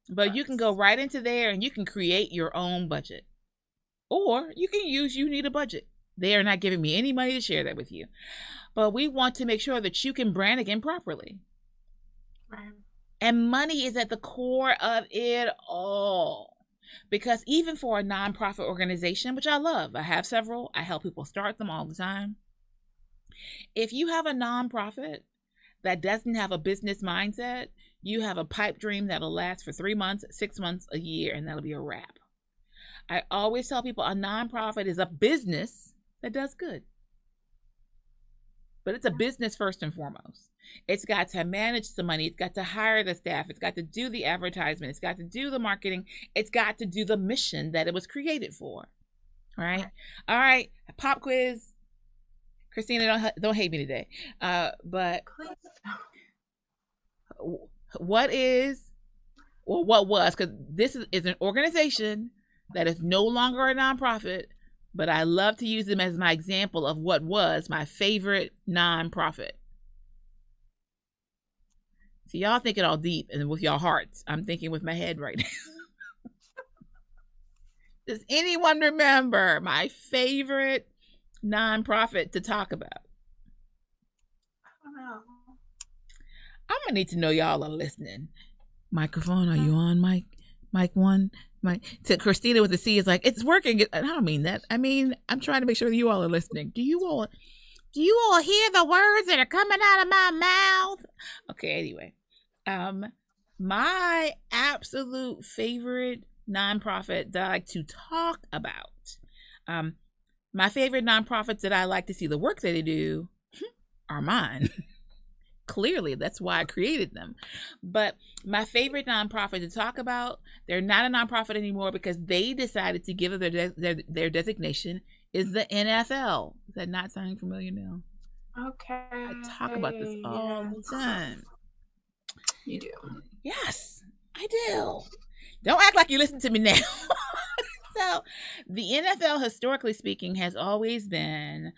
A: But you can go right into there and you can create your own budget. Or you can use You Need a Budget. They are not giving me any money to share that with you. But we want to make sure that you can brand again properly.
C: Right.
A: And money is at the core of it all. Because even for a nonprofit organization, which I love, I have several, I help people start them all the time. If you have a nonprofit that doesn't have a business mindset, you have a pipe dream that'll last for 3 months, 6 months, a year, and that'll be a wrap. I always tell people a nonprofit is a business that does good. But it's a business first and foremost. It's got to manage the money. It's got to hire the staff. It's got to do the advertisement. It's got to do the marketing. It's got to do the mission that it was created for. Right? All right. Pop quiz. Christina, don't hate me today. But what was, because this is an organization that is no longer a nonprofit, but I love to use them as my example of what was my favorite nonprofit. So y'all thinking all deep and with y'all hearts. I'm thinking with my head right now. Does anyone remember my favorite nonprofit to talk about?
C: I don't know.
A: I'm gonna need to know y'all are listening. Microphone, are you on, Mike? Mic one? To Christina with the C is like, it's working. I don't mean that. I mean, I'm trying to make sure that you all are listening. Do you all hear the words that are coming out of my mouth? Okay, anyway. My absolute favorite nonprofit that I like to talk about. My favorite nonprofits that I like to see the work that they do are mine. Clearly, that's why I created them. But my favorite nonprofit to talk about, they're not a nonprofit anymore because they decided to give their designation is the NFL. Is that not sounding familiar now?
C: Okay.
A: I talk about this all the time.
C: You do.
A: Yes, I do. Don't act like you listen to me now. So the NFL, historically speaking, has always been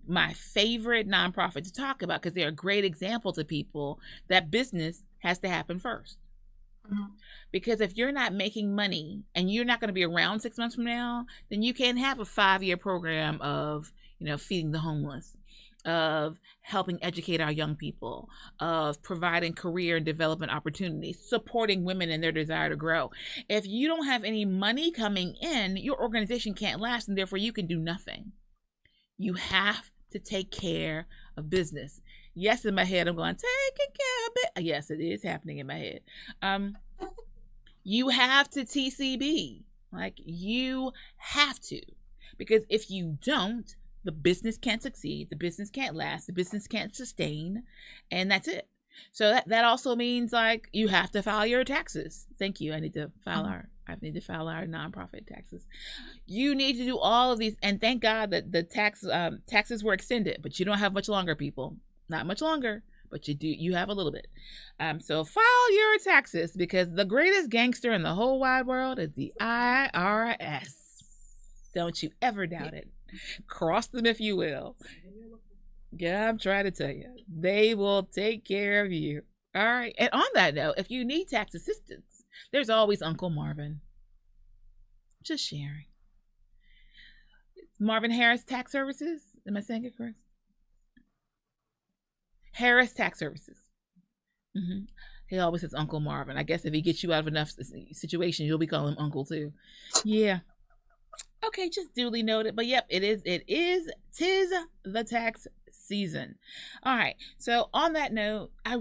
A: my favorite nonprofit to talk about because they're a great example to people that business has to happen first. Mm-hmm. Because if you're not making money and you're not going to be around 6 months from now, then you can't have a 5-year program of, feeding the homeless, of helping educate our young people, of providing career and development opportunities, supporting women in their desire to grow. If you don't have any money coming in, your organization can't last, and therefore you can do nothing. You have to take care of business. Yes, in my head, I'm going, taking care of it. Yes, it is happening in my head. You have to TCB. Like, you have to. Because if you don't, the business can't succeed. The business can't last. The business can't sustain. And that's it. So that also means, like, you have to file your taxes. Thank you. I need to file our nonprofit taxes. You need to do all of these, and thank God that the taxes were extended, but you don't have much longer, people. Not much longer. but you have a little bit. So file your taxes, because the greatest gangster in the whole wide world is the IRS. Don't you ever doubt it. Cross them if you will. Yeah, I'm trying to tell you. They will take care of you. All right. And on that note, if you need tax assistance, there's always Uncle Marvin. Just sharing. Marvin Harris Tax Services. Am I saying it correct? Harris Tax Services. He always says Uncle Marvin. I guess if he gets you out of enough situation, you'll be calling him Uncle too. Yeah. Okay, just duly noted. But yep, tis the tax season. All right. So on that note, I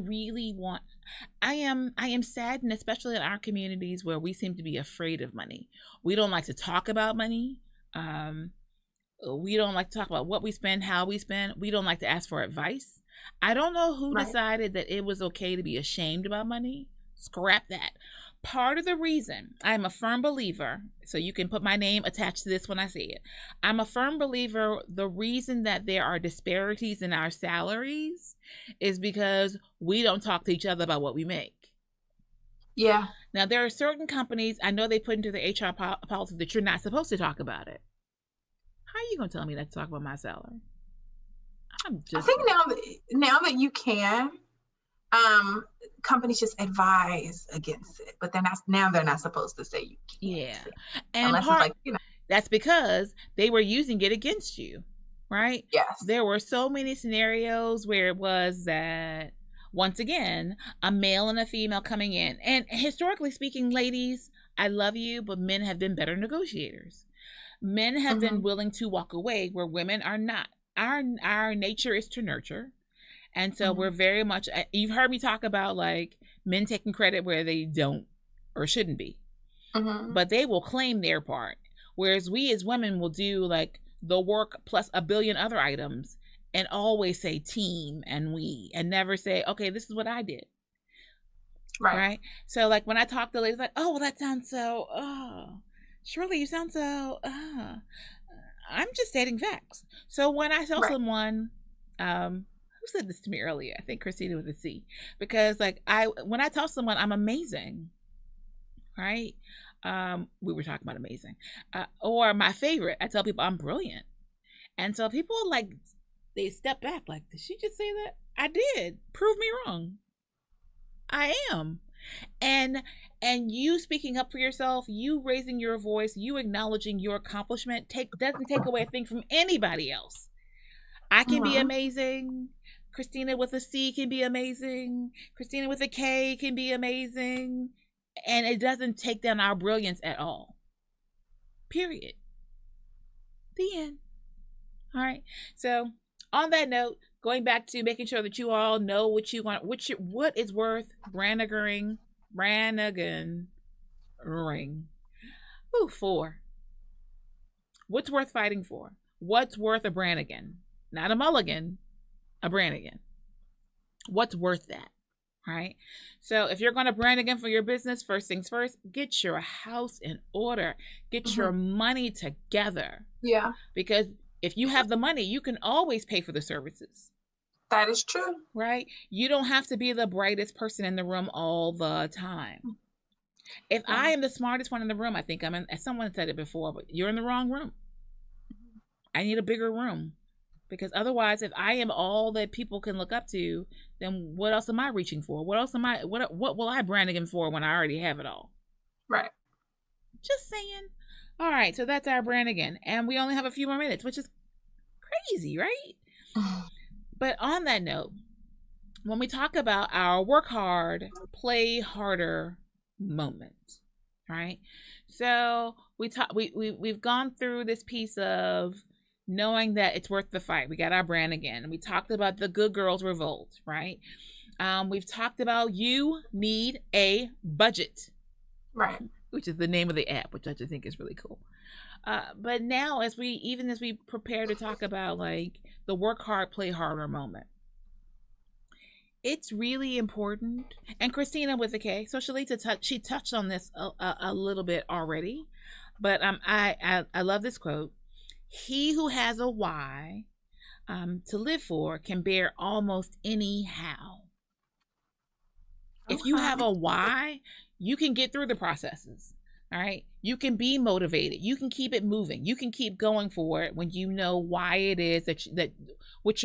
A: am saddened, especially in our communities where we seem to be afraid of money. We don't like to talk about money. We don't like to talk about what we spend, how we spend. We don't like to ask for advice. I don't know who decided that it was okay to be ashamed about money. Scrap that. Part of the reason I'm a firm believer, so you can put my name attached to this when I say it. I'm a firm believer the reason that there are disparities in our salaries is because we don't talk to each other about what we make.
C: Yeah.
A: Now, there are certain companies, I know they put into the HR policy that you're not supposed to talk about it. How are you going to tell me not to talk about my salary?
C: I think now that you can, companies just advise against it, but they're not supposed to say you can't.
A: Yeah. And it's like, that's because they were using it against you, right?
C: Yes.
A: There were so many scenarios where it was that, once again, a male and a female coming in. And historically speaking, ladies, I love you, but men have been better negotiators. Men have been willing to walk away where women are not. Our nature is to nurture. And so we're very much, you've heard me talk about like men taking credit where they don't or shouldn't be. But they will claim their part. Whereas we as women will do like the work plus a billion other items and always say team and we, and never say, okay, this is what I did. Right. So like when I talk to ladies like, oh, well, that sounds so, Shirley, you sound so, I'm just stating facts. So when I tell someone, who said this to me earlier? I think Christina with a C. Because like when I tell someone I'm amazing, right? We were talking about amazing. Or my favorite, I tell people I'm brilliant. And so people like, they step back like, did she just say that? I did. Prove me wrong. I am. And you speaking up for yourself, you raising your voice, you acknowledging your accomplishment doesn't take away a thing from anybody else. I can be amazing. Christina with a C can be amazing. Christina with a K can be amazing. And it doesn't take down our brilliance at all. Period. The end. All right. So on that note, going back to making sure that you all know what you want, what is worth Brannigan ring. Ooh, 4. What's worth fighting for? What's worth a Brannigan? Not a mulligan, a Brannigan. What's worth that? Right? So if you're going to Brannigan for your business, first things first, get your house in order. Get your money together.
C: Yeah.
A: Because if you have the money, you can always pay for the services.
C: That is true.
A: Right? You don't have to be the brightest person in the room all the time. If I am the smartest one in the room, I think someone said it before, but you're in the wrong room. I need a bigger room. Because otherwise, if I am all that people can look up to, then what else am I reaching for? What will I Brannigan for when I already have it all?
C: Right.
A: Just saying. All right, so that's our Brannigan. And we only have a few more minutes, which is crazy, right? But on that note, when we talk about our work hard, play harder moment, right? So we've gone through this piece of knowing that it's worth the fight. We got our Brannigan. We talked about the Good Girls Revolt, right? We've talked about you need a budget,
C: right? Which
A: is the name of the app, which I just think is really cool. But now, as we prepare to talk about like the work hard, play harder moment, it's really important. And Christina with a K, so she touched on this a little bit already, but I love this quote. He who has a why to live for can bear almost any how. If you have a why, you can get through the processes. All right. You can be motivated. You can keep it moving. You can keep going for it when you know why it is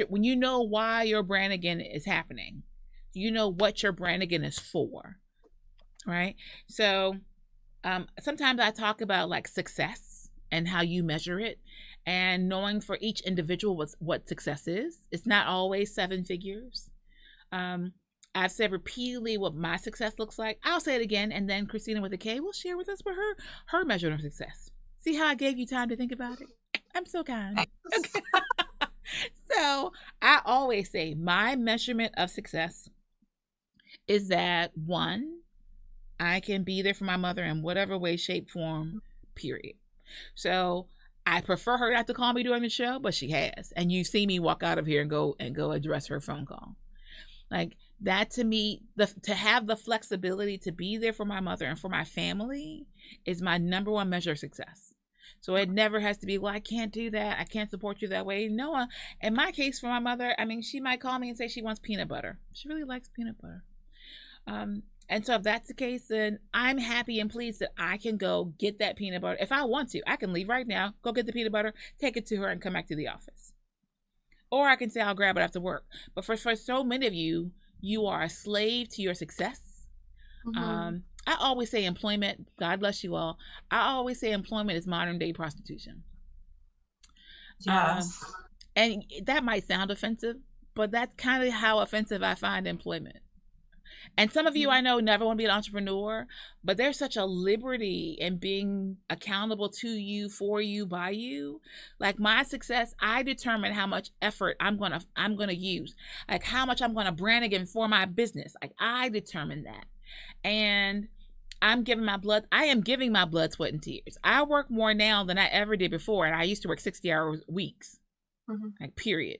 A: when you know why your brand again is happening. You know what your brand again is for. Right. So sometimes I talk about like success and how you measure it, and knowing for each individual what success is. It's not always 7 figures. I've said repeatedly what my success looks like. I'll say it again, and then Christina with a K will share with us what her measure of success. See how I gave you time to think about it? I'm so kind. Okay. So I always say my measurement of success is that, 1, I can be there for my mother in whatever way, shape, form, period. So I prefer her not to call me during the show, but she has. And you see me walk out of here and go address her phone call. Like that, to me, to have the flexibility to be there for my mother and for my family is my number one measure of success. So it never has to be, well, I can't do that. I can't support you that way. No, in my case for my mother, I mean, she might call me and say she wants peanut butter. She really likes peanut butter. And so if that's the case, then I'm happy and pleased that I can go get that peanut butter. If I want to, I can leave right now, go get the peanut butter, take it to her and come back to the office. Or I can say I'll grab it after work. But for so many of you, you are a slave to your success. Mm-hmm. I always say employment, God bless you all. I always say employment is modern day prostitution.
C: Yes.
A: And that might sound offensive, but that's kind of how offensive I find employment. And some of you I know never want to be an entrepreneur, but there's such a liberty in being accountable to you, for you, by you. Like my success, I determine how much effort I'm gonna use, like how much I'm gonna brand again for my business. Like I determine that, and I am giving my blood, sweat, and tears. I work more now than I ever did before, and I used to work 60-hour weeks, like period.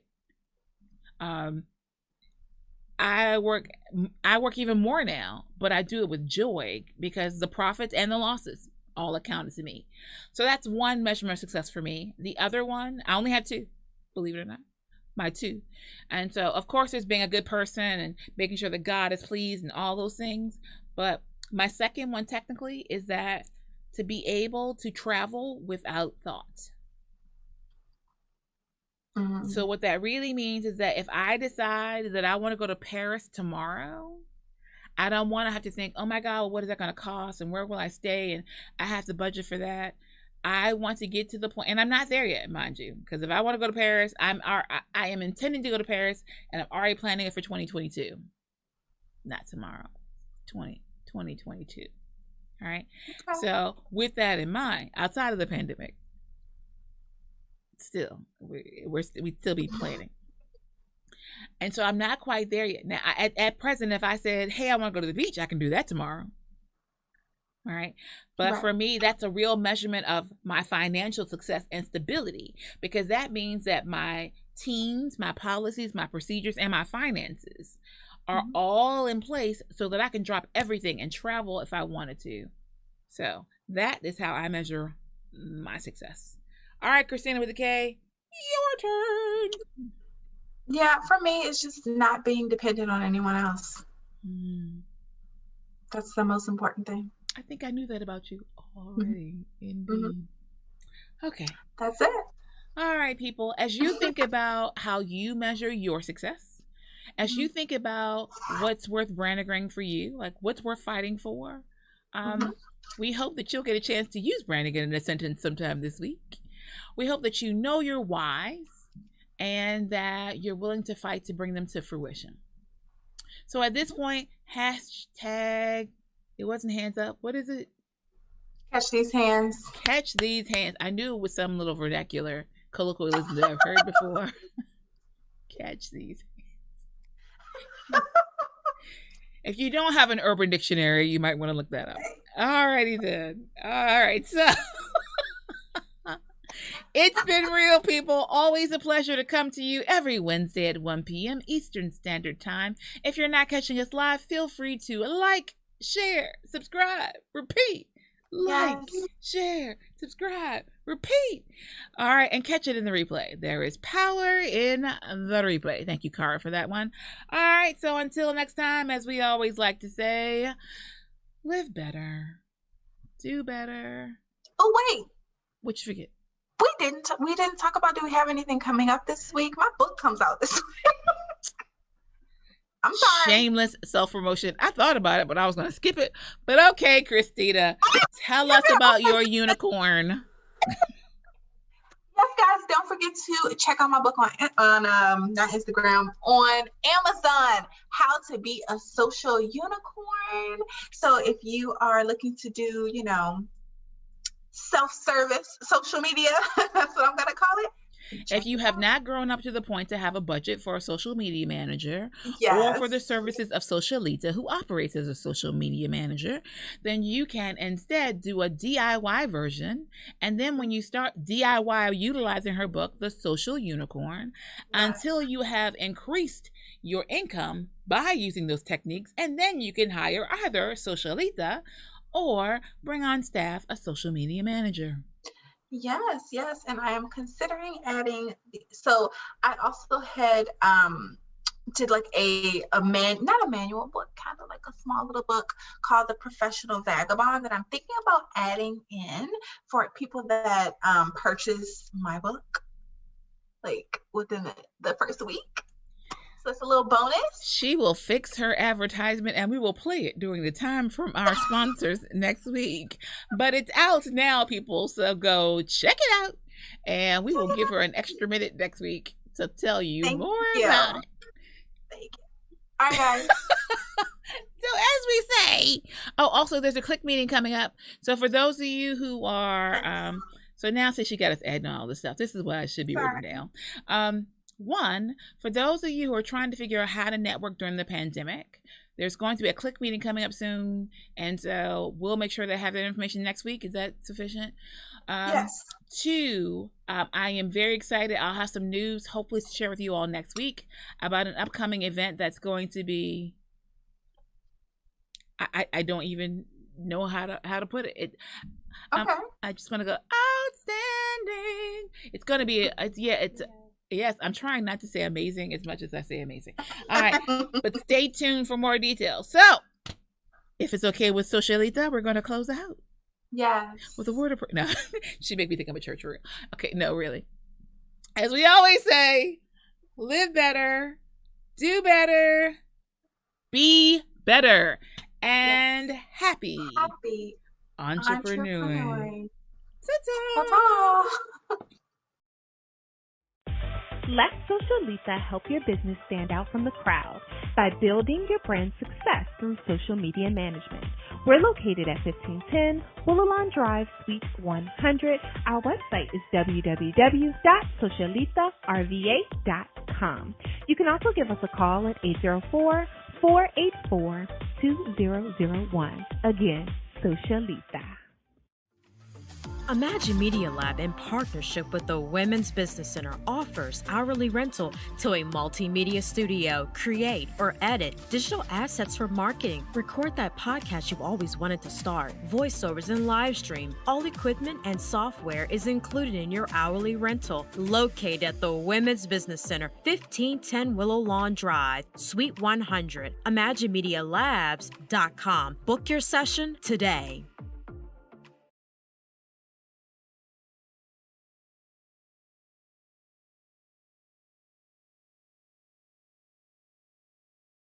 A: I work even more now, but I do it with joy because the profits and the losses all accounted to me. So that's one measurement of success for me. The other one, I only have 2, believe it or not, my 2. And so of course there's being a good person and making sure that God is pleased and all those things. But my second one technically is that to be able to travel without thought. So what that really means is that if I decide that I want to go to Paris tomorrow, I don't want to have to think, oh my God, what is that going to cost? And where will I stay? And I have to budget for that. I want to get to the point, and I'm not there yet, mind you, because if I want to go to Paris, I am intending to go to Paris, and I'm already planning it for 2022. Not tomorrow, 2022. All right. Okay. So with that in mind, outside of the pandemic, still we still be planning, and so I'm not quite there yet. Now at present, if I said, hey, I want to go to the beach, I can do that tomorrow. All right. But for me, that's a real measurement of my financial success and stability, because that means that my teams, my policies, my procedures, and my finances are all in place so that I can drop everything and travel if I wanted to. So that is how I measure my success. All right, Christina with a K, your turn.
C: Yeah, for me, it's just not being dependent on anyone else. That's the most important thing.
A: I think I knew that about you already. Indeed. Okay.
C: That's it.
A: All right, people. As you think about how you measure your success, as you think about what's worth branding for you, like what's worth fighting for, we hope that you'll get a chance to use branding in a sentence sometime this week. We hope that you know your whys and that you're willing to fight to bring them to fruition. So at this point, hashtag, it wasn't hands up. What is it?
C: Catch these hands. Catch
A: these hands. I knew it was some little vernacular colloquialism that I've heard before. Catch these hands. If you don't have an Urban Dictionary, you might want to look that up. All righty then. All right, so it's been real, people. Always a pleasure to come to you every Wednesday at 1 p.m. Eastern Standard Time. If you're not catching us live, feel free to like, share, subscribe, repeat. Like, share, subscribe, repeat. All right, and catch it in the replay. There is power in the replay. Thank you, Cara, for that one. All right, so until next time, as we always like to say, live better, do better.
C: Oh, wait.
A: What you forget?
C: We didn't talk about, do we have anything coming up this week? My book comes out this week. I'm sorry.
A: Shameless self-promotion. I thought about it, but I was going to skip it. But okay, Christina, tell us about your unicorn.
C: Yes, guys, don't forget to check out my book on not Instagram, on Amazon, How to Be a Social Unicorn. So if you are looking to do, self-service social media, that's what I'm going to call it.
A: If you have not grown up to the point to have a budget for a social media manager,
C: yes,
A: or for the services of Socialita, who operates as a social media manager, then you can instead do a DIY version. And then when you start DIY utilizing her book, The Social Unicorn, until you have increased your income by using those techniques, and then you can hire either Socialita or bring on staff a social media manager.
C: Yes, and I am considering adding. So I also had did like not a manual book, kind of like a small little book called The Professional Vagabond that I'm thinking about adding in for people that purchase my book like within the first week. So it's a little bonus. She
A: will fix her advertisement and we will play it during the time from our sponsors next week. But it's out now, people. So go check it out. And we will give her an extra minute next week to tell you more about it.
C: Thank you. All right, guys.
A: So as we say, also there's a click meeting coming up. So for those of you who are, so now since she got us adding all this stuff, this is what I should be written down. One, for those of you who are trying to figure out how to network during the pandemic, there's going to be a click meeting coming up soon. And so we'll make sure to have that information next week. Is that sufficient?
C: Yes.
A: Two, I am very excited. I'll have some news, hopefully, to share with you all next week about an upcoming event that's going to be, I don't even know how to put it.
C: Okay.
A: I just want to go, outstanding. It's going to be, yes, I'm trying not to say amazing as much as I say amazing. All right, but stay tuned for more details. So, if it's okay with Socialita, we're going to close out.
C: Yes.
A: With a word of prayer. No, she make me think I'm a church room. Okay, no, really. As we always say, live better, do better, be better, and happy entrepreneuring. Ta-ta!
D: Let Socialita help your business stand out from the crowd by building your brand success through social media management. We're located at 1510 Willow Drive, Suite 100. Our website is www.socialitarva.com. You can also give us a call at 804-484-2001. Again, Socialita.
E: Imagine Media Lab, in partnership with the Women's Business Center, offers hourly rental to a multimedia studio. Create or edit digital assets for marketing. Record that podcast you've always wanted to start. Voiceovers and live stream. All equipment and software is included in your hourly rental. Located at the Women's Business Center, 1510 Willow Lawn Drive, Suite 100. ImagineMediaLabs.com. Book your session today.